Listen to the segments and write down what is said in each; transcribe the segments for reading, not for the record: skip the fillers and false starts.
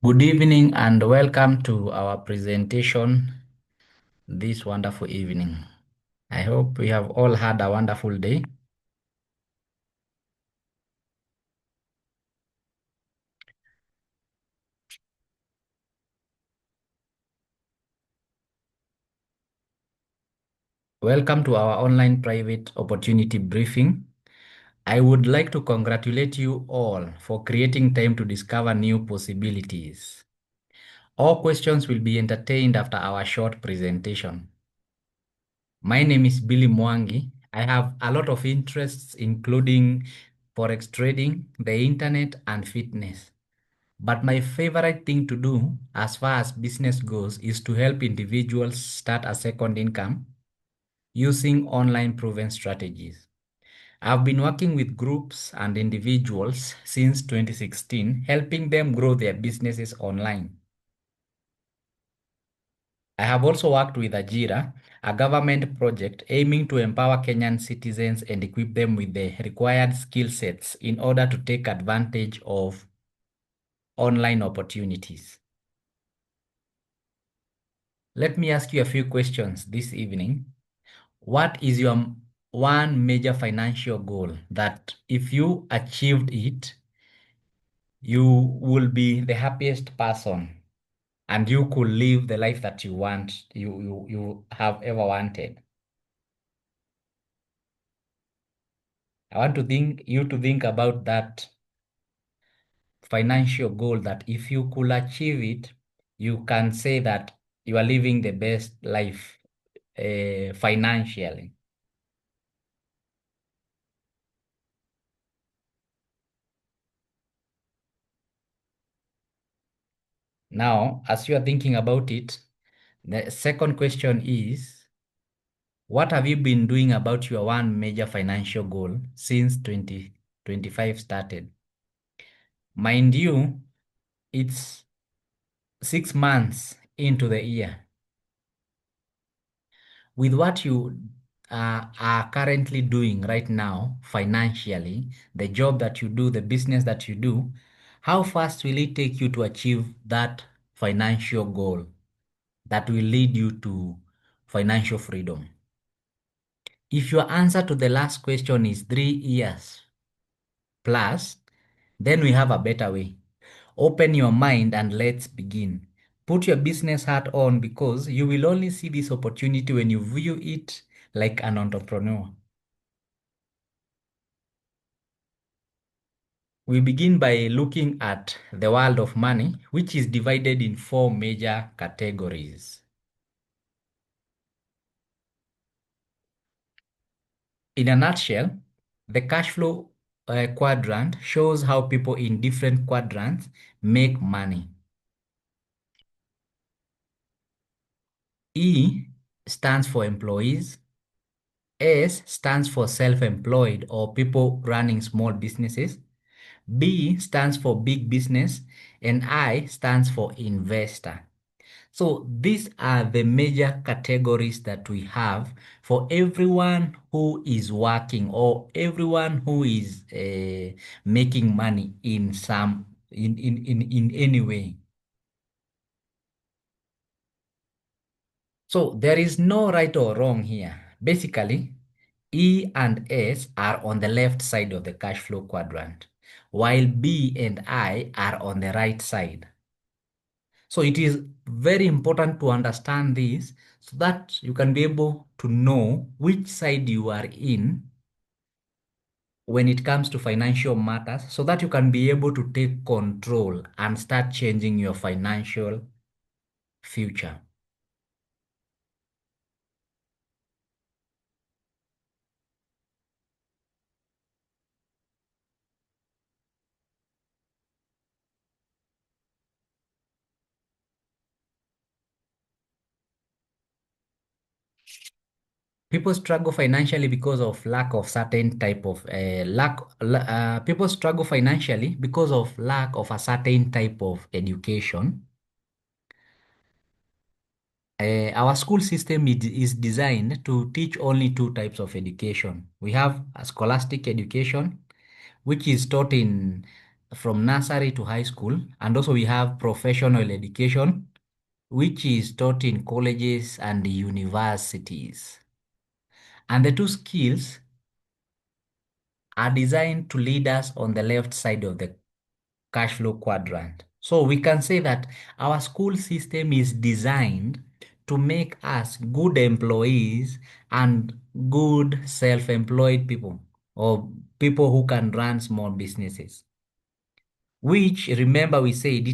Good evening and welcome to our presentation this wonderful evening. I hope we have all had a wonderful day. Welcome to our online private opportunity briefing. I would like to congratulate you all for creating time to discover new possibilities. All questions will be entertained after our short presentation. My name is Billy Mwangi. I have a lot of interests including forex trading, the internet, and fitness. But my favorite thing to do as far as business goes is to help individuals start a second income using online proven strategies. I've been working with groups and individuals since 2016, helping them grow their businesses online. I have also worked with Ajira, a government project aiming to empower Kenyan citizens and equip them with the required skill sets in order to take advantage of online opportunities. Let me ask you a few questions this evening. What is your one major financial goal that if you achieved it, you will be the happiest person and you could live the life that you have ever wanted? I want to think you to think about that financial goal that if you could achieve it, you can say that you are living the best life financially. Now, as you are thinking about it, the second question is, what have you been doing about your one major financial goal since 2025 started? Mind you, it's 6 months into the year. With what you are currently doing right now financially, the job that you do, the business that you do, how fast will it take you to achieve that financial goal that will lead you to financial freedom? If your answer to the last question is 3 years plus, then we have a better way. Open your mind and let's begin. Put your business hat on because you will only see this opportunity when you view it like an entrepreneur. We begin by looking at the world of money, which is divided in four major categories. In a nutshell, the cash flow quadrant shows how people in different quadrants make money. E stands for employees, S stands for self-employed or people running small businesses, B stands for big business, and I stands for investor. So these are the major categories that we have for everyone who is working or everyone who is making money in in any way. So there is no right or wrong here. Basically, E and S are on the left side of the cash flow quadrant, while B and I are on the right side. So it is very important to understand this so that you can be able to know which side you are in when it comes to financial matters so that you can be able to take control and start changing your financial future. People struggle financially because of lack of certain type of people struggle financially because of lack of a certain type of education. Our school system is designed to teach only two types of education. We have a scholastic education, which is taught in from nursery to high school. And also we have professional education, which is taught in colleges and universities. And the two skills are designed to lead us on the left side of the cash flow quadrant. So we can say that our school system is designed to make us good employees and good self-employed people, or people who can run small businesses. Which, remember, we said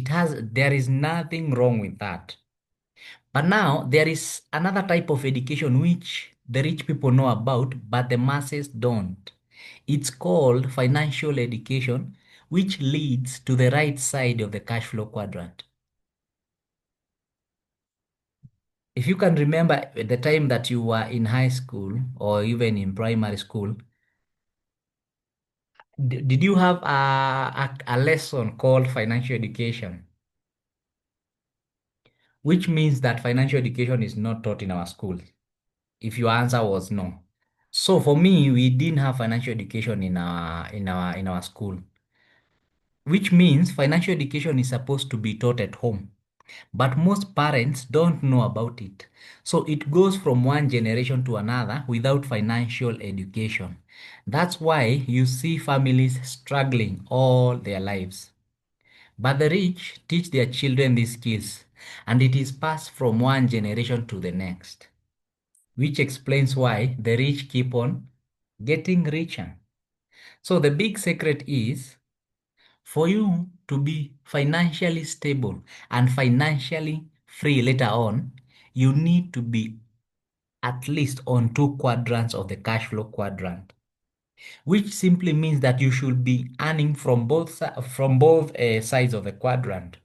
there is nothing wrong with that. But now there is another type of education which the rich people know about, but the masses don't. It's called financial education, which leads to the right side of the cash flow quadrant. If you can remember at the time that you were in high school or even in primary school, did you have a lesson called financial education? Which means that financial education is not taught in our schools. If your answer was no. So for me, we didn't have financial education in our school, which means financial education is supposed to be taught at home. But most parents don't know about it. So it goes from one generation to another without financial education. That's why you see families struggling all their lives. But the rich teach their children these skills, and it is passed from one generation to the next, which explains why the rich keep on getting richer. So the big secret is for you to be financially stable and financially free later on, you need to be at least on two quadrants of the cash flow quadrant, which simply means that you should be earning from both sides of the quadrant.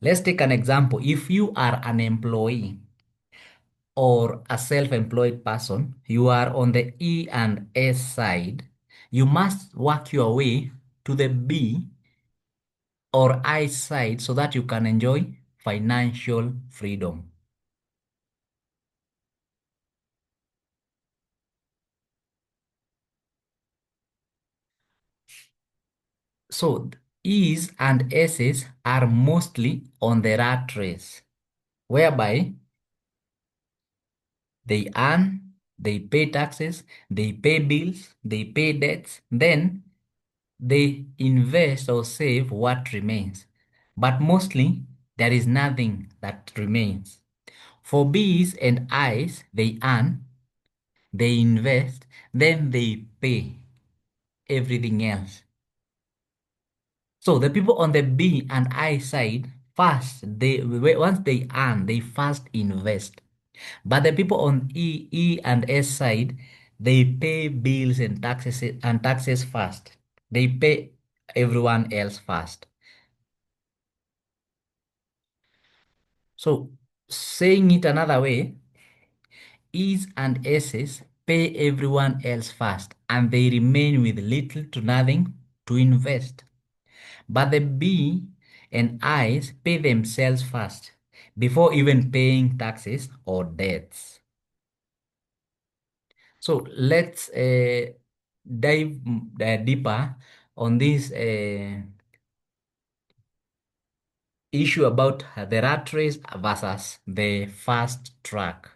Let's take an example. If you are an employee or a self-employed person, you are on the E and S side, you must work your way to the B or I side so that you can enjoy financial freedom. So E's and S's are mostly on the rat race, whereby they earn, they pay taxes, they pay bills, they pay debts, then they invest or save what remains. But mostly, there is nothing that remains. For B's and I's, they earn, they invest, then they pay everything else. So the people on the B and I side, first, once they earn, they first invest. But the people on E and S side, they pay bills and taxes first. They pay everyone else first. So saying it another way, E's and S's pay everyone else first, and they remain with little to nothing to invest. But the B and I's pay themselves first before even paying taxes or debts. So let's dive deeper on this issue about the rat race versus the fast track.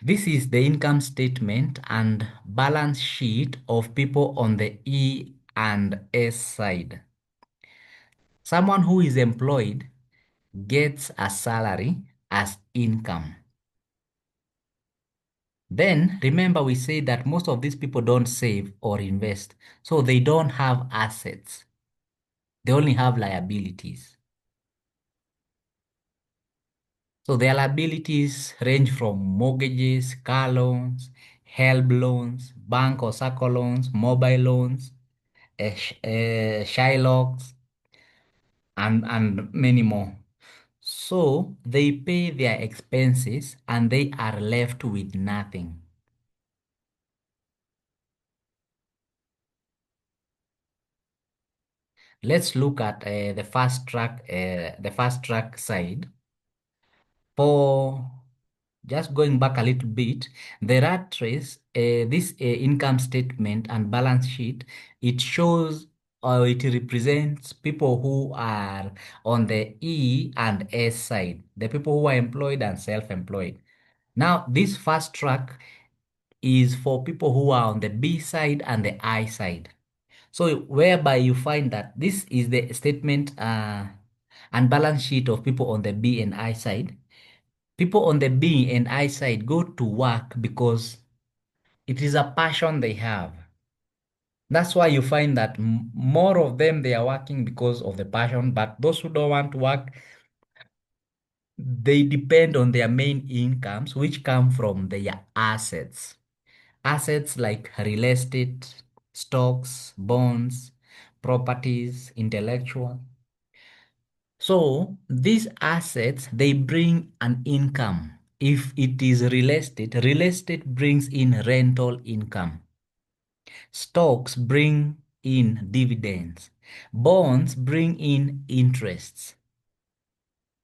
This is the income statement and balance sheet of people on the E and S side. Someone who is employed gets a salary as income. Then remember we said that most of these people don't save or invest. So they don't have assets. They only have liabilities. So their liabilities range from mortgages, car loans, help loans, bank or circle loans, mobile loans, Shylocks, and many more. So they pay their expenses and they are left with nothing. Let's look at the fast track side. For just going back a little bit, the rat race, this income statement and balance sheet, it shows or it represents people who are on the E and S side, the people who are employed and self-employed. Now, this first track is for people who are on the B side and the I side. So whereby you find that this is the statement and balance sheet of people on the B and I side. People on the B and I side go to work because it is a passion they have. That's why you find that more of them, they are working because of the passion, but those who don't want to work, they depend on their main incomes, which come from their assets. Assets like real estate, stocks, bonds, properties, intellectual. So these assets, they bring an income. If it is real estate brings in rental income. Stocks bring in dividends. Bonds bring in interests,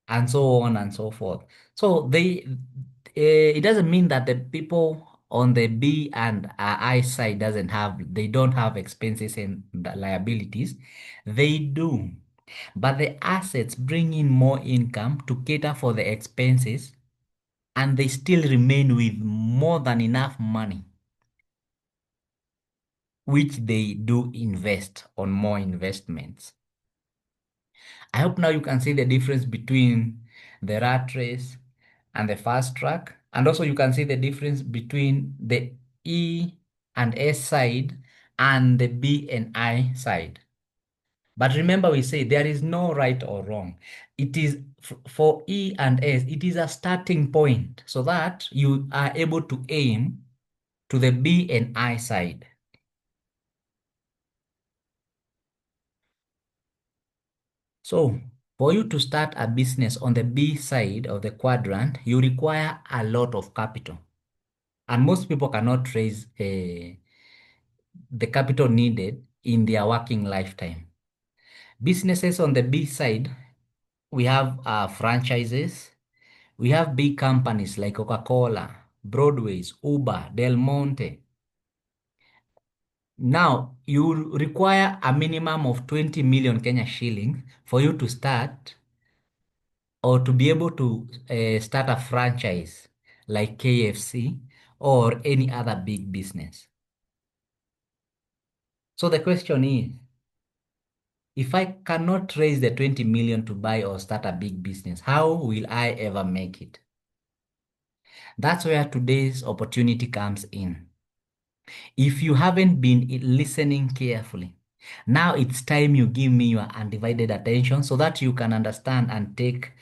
and so on and so forth. So it doesn't mean that the people on the B and I side they don't have expenses and liabilities. They do. But the assets bring in more income to cater for the expenses, and they still remain with more than enough money, which they do invest on more investments. I hope now you can see the difference between the rat race and the fast track. And also you can see the difference between the E and S side and the B and I side. But remember, we say there is no right or wrong. It is for E and S, it is a starting point so that you are able to aim to the B and I side. So for you to start a business on the B side of the quadrant, you require a lot of capital. And most people cannot raise the capital needed in their working lifetime. Businesses on the B side, we have franchises. We have big companies like Coca-Cola, Broadways, Uber, Del Monte. Now, you require a minimum of 20 million Kenya shillings for you to start or to be able to start a franchise like KFC or any other big business. So the question is, if I cannot raise the 20 million to buy or start a big business, how will I ever make it? That's where today's opportunity comes in. If you haven't been listening carefully, now it's time you give me your undivided attention so that you can understand and take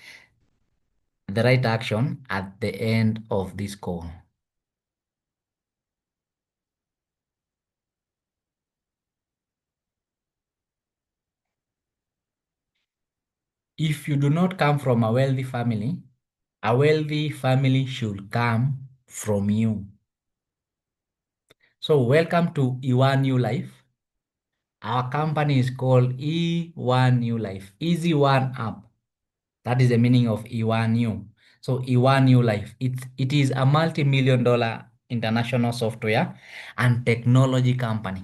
the right action at the end of this call. If you do not come from a wealthy family should come from you. So welcome to E1uLife. Our company is called E1uLife, Easy One Up. That is the meaning of E1u. So E1uLife, it is a multi-million dollar international software and technology company.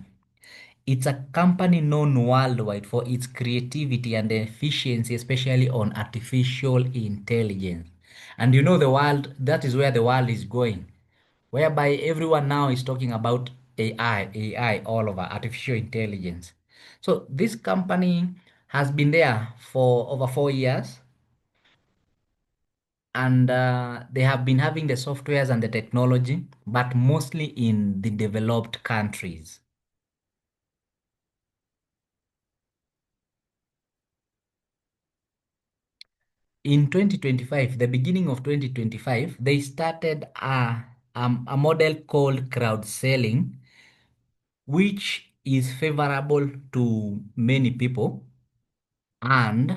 It's a company known worldwide for its creativity and efficiency, especially on artificial intelligence. And you know the world, that is where the world is going, whereby everyone now is talking about AI all over, artificial intelligence. So this company has been there for over 4 years, and they have been having the softwares and the technology, but mostly in the developed countries. In 2025, the beginning of 2025, they started a model called crowd selling, which is favorable to many people. And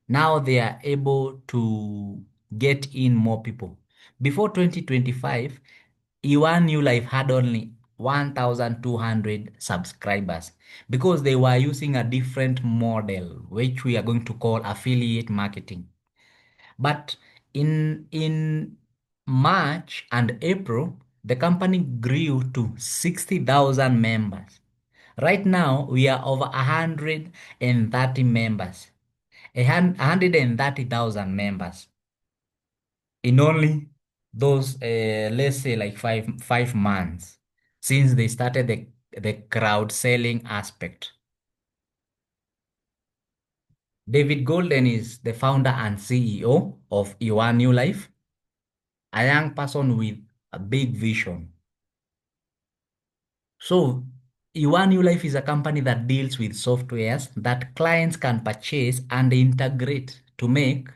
now they are able to get in more people. Before 2025, E1uLife had only 1,200 subscribers because they were using a different model, which we are going to call affiliate marketing. But in March and April, the company grew to 60,000 members. Right now, we are over 130 members, 130,000 members in only those, let's say, like five months since they started the crowd selling aspect. David Golden is the founder and CEO of E1uLife, a young person with a big vision. So, E1uLife is a company that deals with softwares that clients can purchase and integrate to make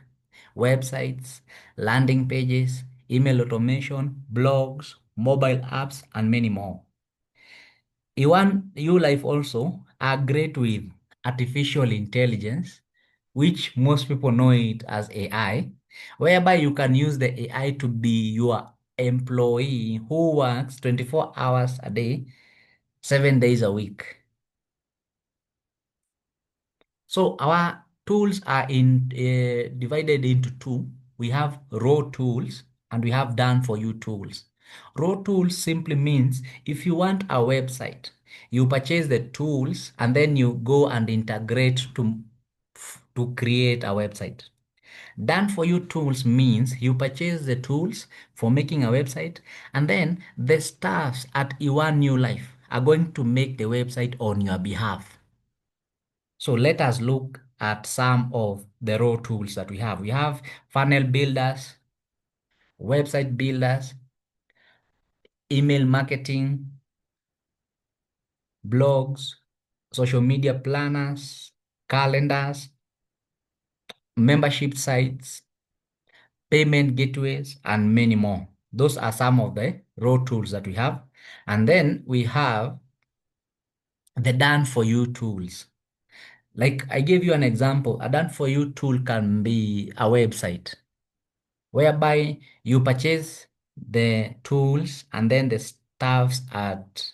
websites, landing pages, email automation, blogs, mobile apps, and many more. E1uLife also are great with artificial intelligence, which most people know it as AI, whereby you can use the AI to be your employee who works 24 hours a day, 7 days a week. So our tools are divided into two. We have raw tools and we have done for you tools. Raw tools simply means if you want a website, you purchase the tools and then you go and integrate to create a website. Done for you tools means you purchase the tools for making a website and then the staffs at E1uLife are going to make the website on your behalf. So let us look at some of the raw tools that we have. We have funnel builders, website builders, email marketing, blogs, social media planners, calendars, membership sites, payment gateways, and many more. Those are some of the raw tools that we have. And then we have the done for you tools. Like I gave you an example, a done for you tool can be a website whereby you purchase the tools and then the staffs at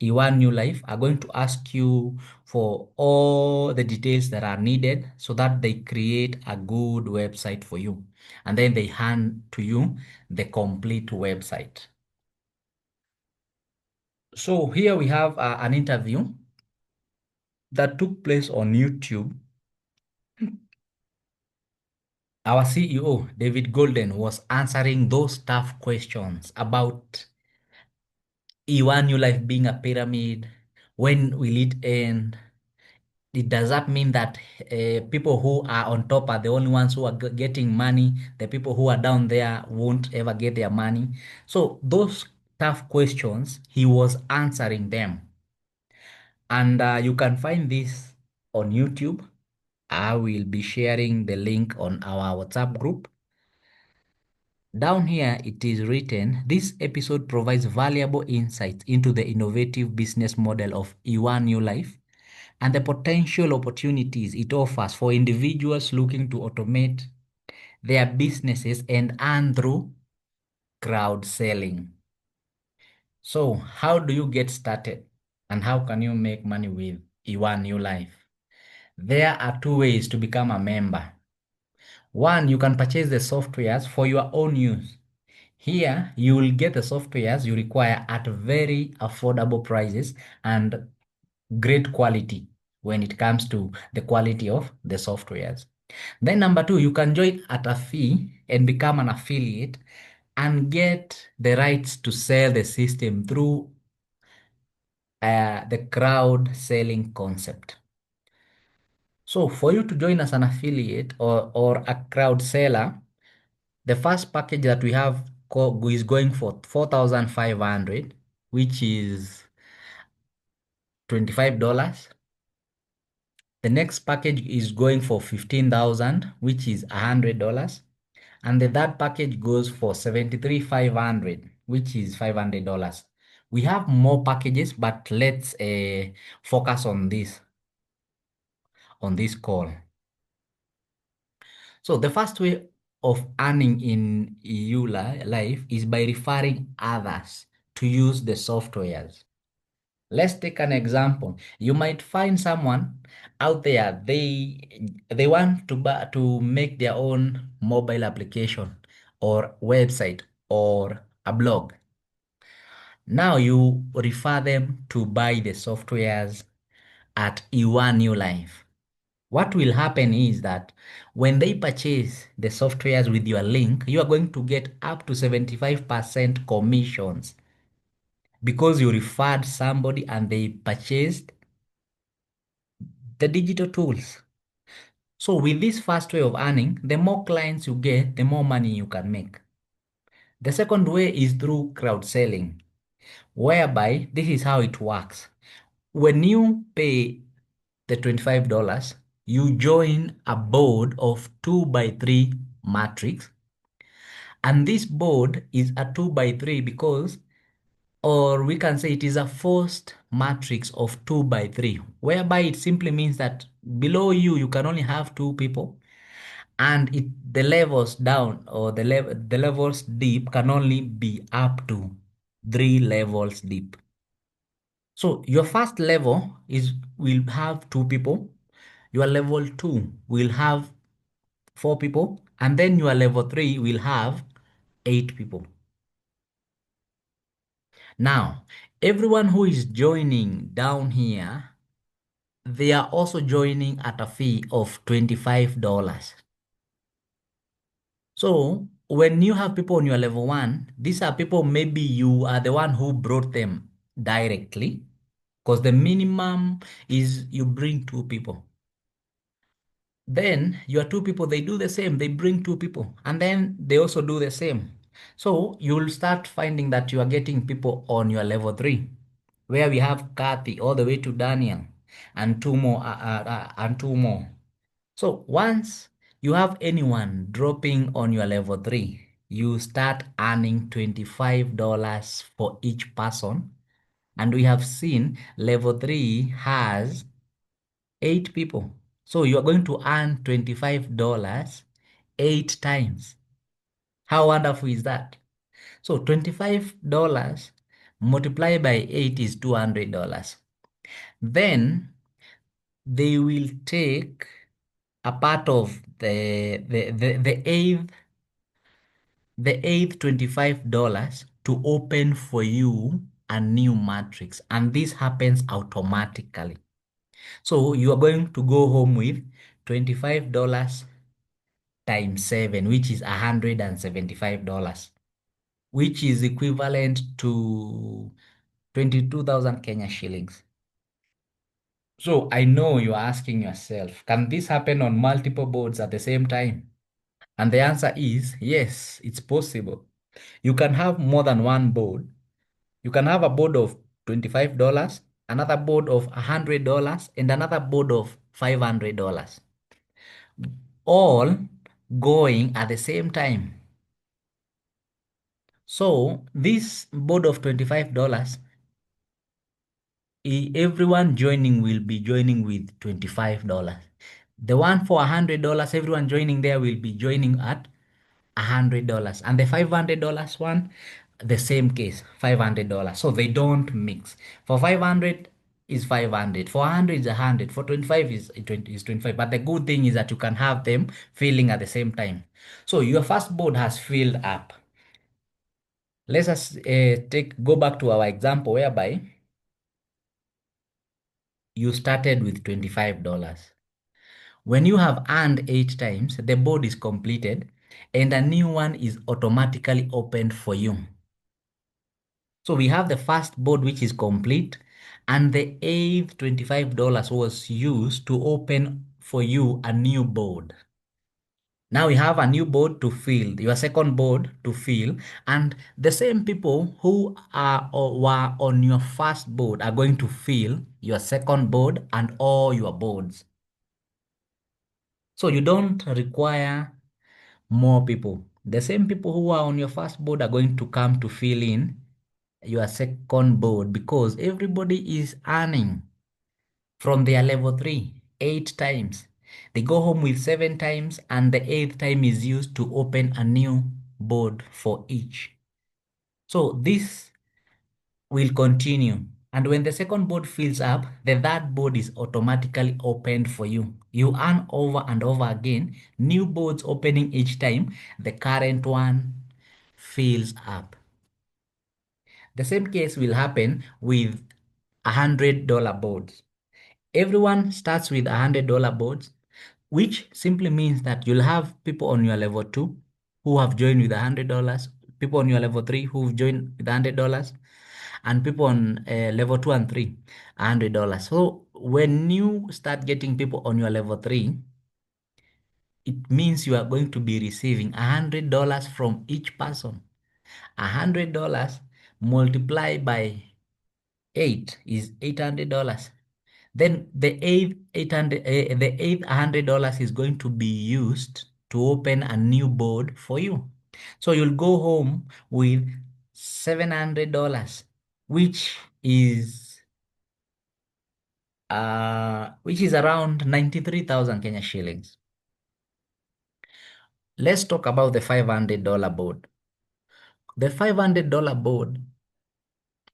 E1uLife are going to ask you for all the details that are needed so that they create a good website for you. And then they hand to you the complete website. So here we have an interview that took place on YouTube. Our CEO, David Golden, was answering those tough questions about E1uLife being a pyramid. When will it end? Does that mean that people who are on top are the only ones who are getting money? The people who are down there won't ever get their money? So those tough questions, he was answering them. And you can find this on YouTube. I will be sharing the link on our WhatsApp group. Down here, it is written, this episode provides valuable insights into the innovative business model of E1uLife and the potential opportunities it offers for individuals looking to automate their businesses and earn through crowd selling. So, how do you get started and how can you make money with E1uLife? There are two ways to become a member. One, you can purchase the softwares for your own use. Here, you will get the softwares you require at very affordable prices and great quality when it comes to the quality of the softwares. Then number two, you can join at a fee and become an affiliate and get the rights to sell the system through the crowd selling concept. So for you to join as an affiliate or a crowd seller, the first package that we have is going for 4,500, which is $25. The next package is going for 15,000, which is $100. And the third package goes for 73,500, which is $500. We have more packages, but let's focus on this call. So the first way of earning in E1uLife is by referring others to use the softwares. Let's take an example. You might find someone out there, they want to make their own mobile application or website or a blog. Now you refer them to buy the softwares at E1uLife. What will happen is that when they purchase the softwares with your link, you are going to get up to 75% commissions because you referred somebody and they purchased the digital tools. So with this first way of earning, the more clients you get, the more money you can make. The second way is through crowd selling, whereby this is how it works. When you pay the $25, you join a board of 2 by 3 matrix. And this board is a 2 by 3 because, or we can say it is a forced matrix of 2 by 3, whereby it simply means that below you, you can only have 2 people. And the levels down or the levels deep can only be up to 3 levels deep. So your first level will have 2 people. Your level 2 will have 4 people, and then your level 3 will have 8 people. Now, everyone who is joining down here, they are also joining at a fee of $25. So when you have people on your level 1, these are people maybe you are the one who brought them directly, because the minimum is you bring 2 people. Then your 2 people, they do the same. They bring 2 people and then they also do the same. So you'll start finding that you are getting people on your level 3, where we have Kathy all the way to Daniel and 2 more and 2 more. So once you have anyone dropping on your level 3, you start earning $25 for each person. And we have seen level 3 has 8 people. So you are going to earn $25 8 times. How wonderful is that? So $25 multiplied by 8 is $200. Then they will take a part of the eighth $25 to open for you a new matrix. And this happens automatically. So you are going to go home with $25 times 7, which is $175, which is equivalent to 22,000 Kenya shillings. So I know you're asking yourself, can this happen on multiple boards at the same time? And the answer is yes, it's possible. You can have more than one board. You can have a board of $25, another board of $100, and another board of $500, all going at the same time. So this board of $25, everyone joining will be joining with $25. The one for $100, everyone joining there will be joining at $100. And the $500 one, the same case, $500. So they don't mix. For 500 is 500. For 100 is 100. For 25 is 20 is 25. But the good thing is that you can have them filling at the same time. So your first board has filled up. Let us go back to our example whereby you started with $25. When you have earned 8 times, the board is completed and a new one is automatically opened for you. So we have the first board which is complete, and the eighth $25 was used to open for you a new board. Now we have a new board to fill, your second board to fill, and the same people who are or were on your first board are going to fill your second board and all your boards. So you don't require more people. The same people who are on your first board are going to come to fill in your second board because everybody is earning from their level 3 8 times. They go home with 7 times, and the 8th time is used to open a new board for each. So this will continue. And when the second board fills up, the third board is automatically opened for you. You earn over and over again, new boards opening each time the current one fills up. The same case will happen with $100 boards. Everyone starts with $100 boards, which simply means that you'll have people on your level 2 who have joined with $100, people on your level 3 who've joined with $100, and people on level 2 and 3, $100. So when you start getting people on your level 3, it means you are going to be receiving $100 from each person. $100 multiplied by 8 is $800. Then the eighth $100 is going to be used to open a new board for you. So you'll go home with $700, which is around 93,000 Kenya shillings. Let's talk about the $500 board. The $500 board,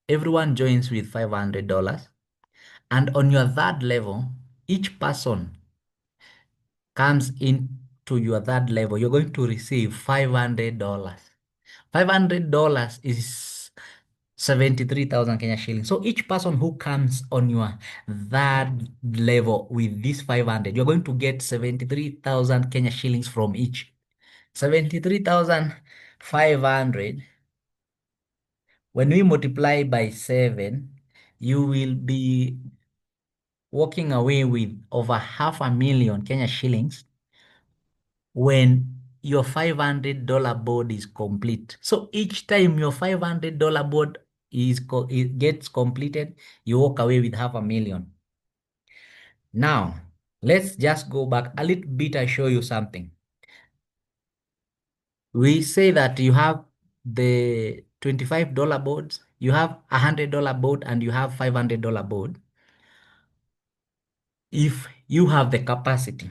everyone joins with $500. And on your third level, each person comes into your third level, you're going to receive $500. $500 is 73,000 Kenya shillings. So each person who comes on your third level with this 500, you're going to get 73,000 Kenya shillings from each. 73,500. When we multiply by 7, you will be walking away with over 500,000 Kenya shillings when your $500 board is complete. So each time your $500 board it gets completed, you walk away with 500,000. Now, let's just go back a little bit and show you something. We say that you have the $25 boards, you have $100 board, and you have $500 board. If you have the capacity.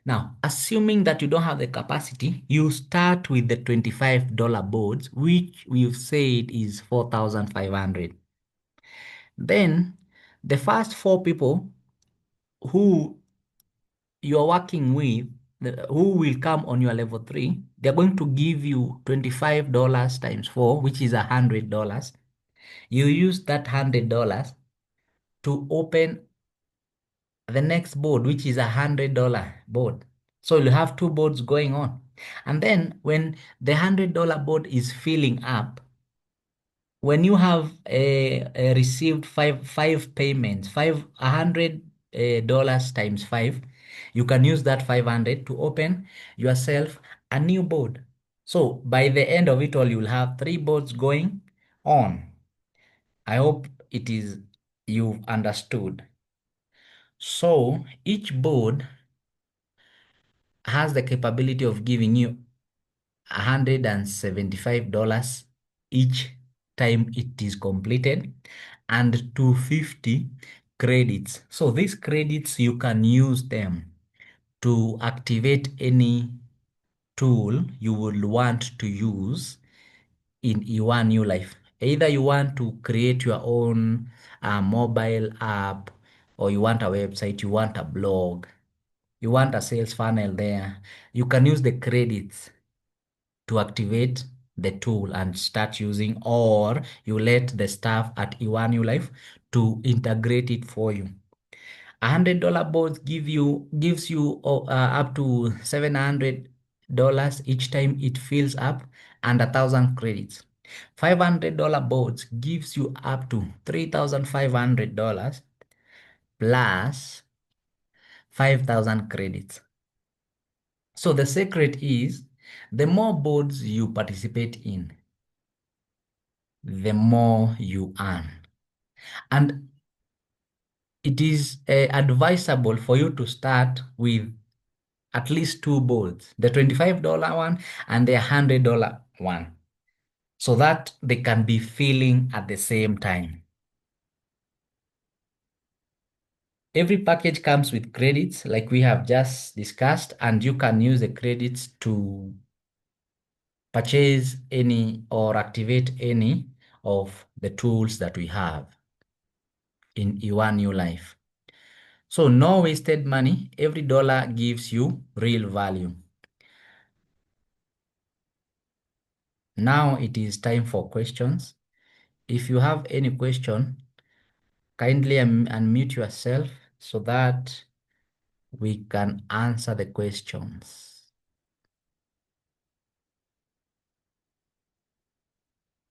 Now, assuming that you don't have the capacity, you start with the $25 boards, which we've said is 4,500. Then, the first 4 people who you're working with, who will come on your level 3, they're going to give you $25 times 4, which is $100. You use that $100 to open the next board, which is $100 board. So you have 2 boards going on. And then when the $100 board is filling up, when you have received five payments, $100 times 5, you can use that 500 to open yourself a new board. So by the end of it all, you'll have 3 boards going on. I hope you've understood. So each board has the capability of giving you $175 each time it is completed and 250 credits. So these credits, you can use them to activate any tool you would want to use in E1uLife. Either you want to create your own mobile app, or you want a website, you want a blog, you want a sales funnel there. You can use the credits to activate the tool and start using, or you let the staff at E1uLife to integrate it for you. $100 boards gives you up to $700 each time it fills up, and 1,000 credits. $500 boards gives you up to $3,500 plus 5,000 credits. So the secret is, the more boards you participate in, the more you earn. And it is advisable for you to start with at least 2 boards, the $25 one and the $100 one, so that they can be filling at the same time. Every package comes with credits like we have just discussed, and you can use the credits to purchase any or activate any of the tools that we have. in E1uLife. So no wasted money. Every dollar gives you real value. Now it is time for questions. If you have any question, kindly unmute yourself so that we can answer the questions.